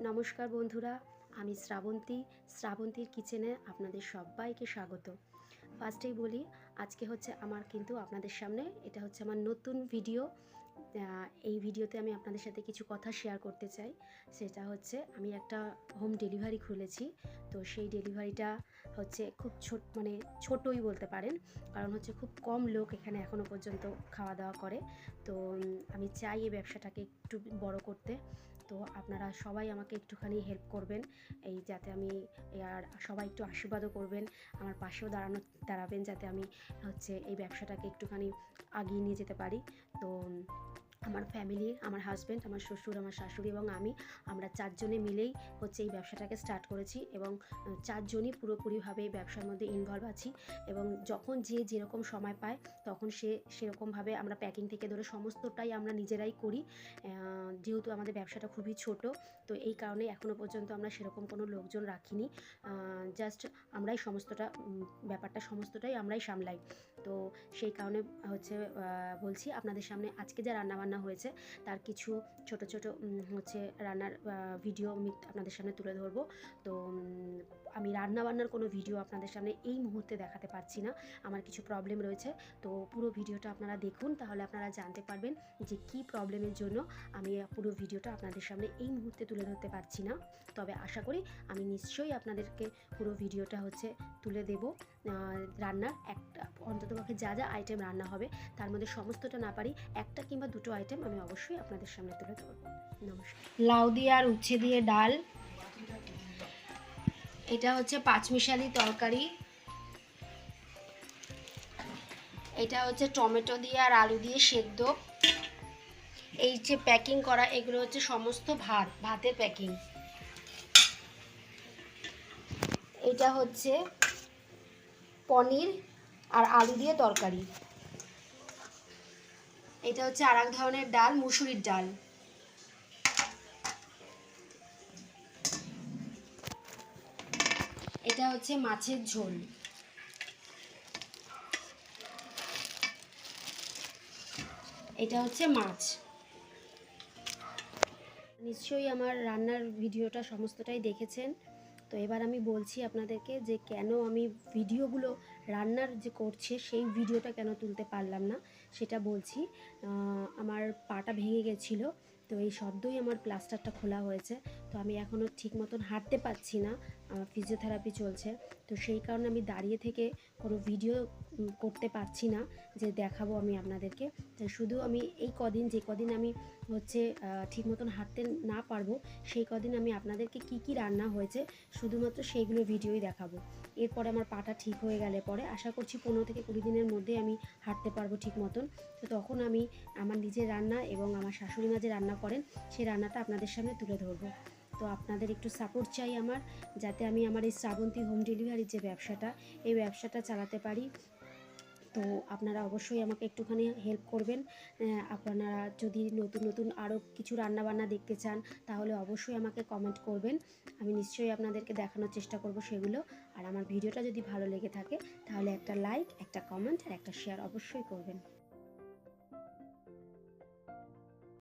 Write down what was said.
নমস্কার বন্ধুরা, আমি শ্রাবন্তীর কিচেনে আপনাদের সবাইকে স্বাগত। ফার্স্টেই বলি, আজকে হচ্ছে আমার কিন্তু আপনাদের সামনে এটা হচ্ছে আমার নতুন ভিডিও। এই ভিডিওতে আমি আপনাদের সাথে কিছু কথা শেয়ার করতে চাই। সেটা হচ্ছে আমি একটা হোম ডেলিভারি খুলেছি। তো সেই ডেলিভারিটা হচ্ছে খুব ছোটই বলতে পারেন, কারণ হচ্ছে খুব কম লোক এখানে এখনও পর্যন্ত খাওয়া দাওয়া করে। তো আমি চাই এই ব্যবসাটাকে একটু বড় করতে। তো আপনারা সবাই আমাকে একটুখানি হেল্প করবেন, এই যাতে আমি আর সবাই একটু আশীর্বাদও করবেন, আমার পাশেও দাঁড়াবেন, যাতে আমি হচ্ছে এই ব্যবসাটাকে একটুখানি আগিয়ে নিয়ে যেতে পারি। তো আমার ফ্যামিলি, আমার হাজব্যান্ড, আমার শ্বশুর, আমার শাশুড়ি এবং আমরা চারজনে মিলেই হচ্ছে এই ব্যবসাটাকে স্টার্ট করেছি এবং চারজনই পুরোপুরিভাবে এই ব্যবসার মধ্যে ইনভলভ আছি। এবং যখন যে যেরকম সময় পায় তখন সেরকমভাবে আমরা প্যাকিং থেকে ধরে সমস্তটাই আমরা নিজেরাই করি। যেহেতু আমাদের ব্যবসাটা খুবই ছোট, তো এই কারণে এখনও পর্যন্ত আমরা সেরকম কোনো লোকজন রাখিনি। জাস্ট আমরাই ব্যাপারটা সমস্তটাই আমরাই সামলাই। তো সেই কারণে হচ্ছে বলছি আপনাদের সামনে আজকে যা রান্নাবান্না হয়েছে তার কিছু ছোট ছোট হচ্ছে রান্নার ভিডিও আমি আপনাদের সামনে তুলে ধরবো। তো আমি রান্নাবান্নার কোনো ভিডিও আপনাদের সামনে এই মুহূর্তে দেখাতে পারছি না, আমার কিছু প্রবলেম রয়েছে। তো পুরো ভিডিওটা আপনারা দেখুন, তাহলে আপনারা জানতে পারবেন যে কী প্রবলেমের জন্য আমি পুরো ভিডিওটা আপনাদের সামনে এই মুহূর্তে তুলে ধরতে পারছি না। তবে আশা করি আমি নিশ্চয়ই আপনাদেরকে পুরো ভিডিওটা হচ্ছে তুলে দেব। রান্নার একটা অন্ততপক্ষে যা যা আইটেম রান্না হবে তার মধ্যে সমস্তটা না পারি, একটা কিংবা দুটো আইটেম আমি অবশ্যই আপনাদের সামনে তুলে ধরব। নমস্কার। লাউ দিয়ে আর উচ্ছে দিয়ে ডাল, এটা হচ্ছে পাঁচমিশালি তরকারি, এটা হচ্ছে টমেটো দিয়ে আর আলু দিয়ে সেদ্ধ, এই যে প্যাকিং করা এগুলো হচ্ছে সমস্ত ভাতের প্যাকিং, এটা হচ্ছে পনির আর আলু দিয়ে তরকারি, এটা হচ্ছে আর এক ধরনের ডাল, মুসুরির ডাল, এটা হচ্ছে মাছের ঝোল, এটা হচ্ছে মাছ। নিশ্চয়ই আমার রান্নার ভিডিওটা সমস্তটাই দেখেছেন। তো এবার আমি বলছি আপনাদেরকে যে কেন আমি ভিডিওগুলো রান্নার যে করছে সেই ভিডিওটা কেন তুলতে পারলাম না সেটা বলছি। আমার পাটা ভেঙে গেছিলো, তো এই সদ্যই আমার প্লাস্টারটা খোলা হয়েছে। তো আমি এখনও ঠিক মতন হাঁটতে পারছি না, আমার ফিজিওথেরাপি চলছে। তো সেই কারণে আমি দাঁড়িয়ে থেকে কোনো ভিডিও করতে পারছি না যে দেখাবো আমি আপনাদেরকে। তাই শুধু আমি এই যে কদিন আমি হচ্ছে ঠিক মতন হাঁটতে না পারবো, সেই কদিন আমি আপনাদেরকে কি রান্না হয়েছে শুধুমাত্র সেইগুলো ভিডিওই দেখাবো। এরপরে আমার পাটা ঠিক হয়ে গেলে পরে আশা করছি 15 থেকে 20 দিনের মধ্যে আমি হাঁটতে পারবো ঠিক মতন। তো তখন আমি আমার নিজের রান্না এবং আমার শাশুড়ি মা যে রান্না করেন সেই রান্নাটা আপনাদের সামনে তুলে ধরবো। তো আপনাদের একটু সাপোর্ট চাই আমার, যাতে আমি আমার এই শ্রাবন্তী হোম ডেলিভারির যে ব্যবসাটা, এই ব্যবসাটা চালাতে পারি। তো আপনারা অবশ্যই আমাকে একটুখানি হেল্প করবেন। আপনারা যদি নতুন আরও কিছু রান্নাবান্না দেখতে চান তাহলে অবশ্যই আমাকে কমেন্ট করবেন, আমি নিশ্চয়ই আপনাদেরকে দেখানোর চেষ্টা করব সেগুলো। আর আমার ভিডিওটা যদি ভালো লেগে থাকে তাহলে একটা লাইক, একটা কমেন্ট আর একটা শেয়ার অবশ্যই করবেন।